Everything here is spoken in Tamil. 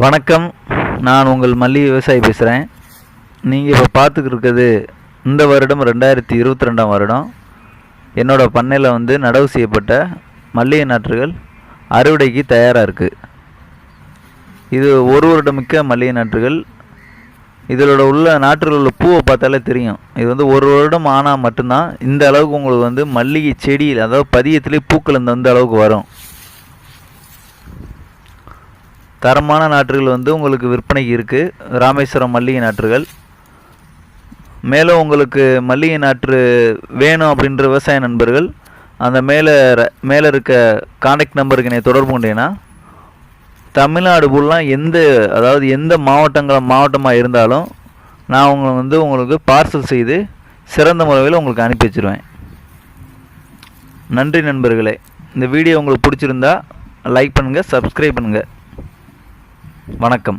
வணக்கம். நான் உங்கள் மல்லிகை விவசாயி பேசுகிறேன். நீங்கள் இப்போ பார்த்துக்கிட்டு இருக்கிறது இந்த வருடம் 2022 வருடம் என்னோடய பண்ணையில் நடவு செய்யப்பட்ட மல்லிகை நாற்றுகள் அறுவடைக்கு தயாராக இருக்குது. இது ஒரு வருடமிக்க மல்லிகை நாற்றுகள். இதில் உள்ள நாற்றுகள் உள்ள பூவை பார்த்தாலே தெரியும். இது ஒரு வருடம் ஆனால் மட்டும்தான் இந்த அளவுக்கு உங்களுக்கு மல்லிகை செடியில், அதாவது பதியத்திலே பூக்கள் இந்த அளவுக்கு வரும். தரமான நாற்றுகள் உங்களுக்கு விற்பனைக்கு இருக்குது. ராமேஸ்வரம் மல்லிகை நாற்றுகள். மேலும் உங்களுக்கு மல்லிகை நாற்று வேணும் அப்படின்ற விவசாய நண்பர்கள் அந்த மேலே இருக்க கான்டாக்ட் நம்பருக்கு என்னை தொடர்பு கொண்டீங்கன்னா தமிழ்நாடு ஃபுல்லாக எந்த மாவட்டமாக இருந்தாலும் நான் உங்களுக்கு பார்சல் செய்து சிறந்த முறையில் உங்களுக்கு அனுப்பி வச்சுருவேன். நன்றி நண்பர்களே. இந்த வீடியோ உங்களுக்கு பிடிச்சிருந்தா லைக் பண்ணுங்கள், சப்ஸ்கிரைப் பண்ணுங்கள். வணக்கம்.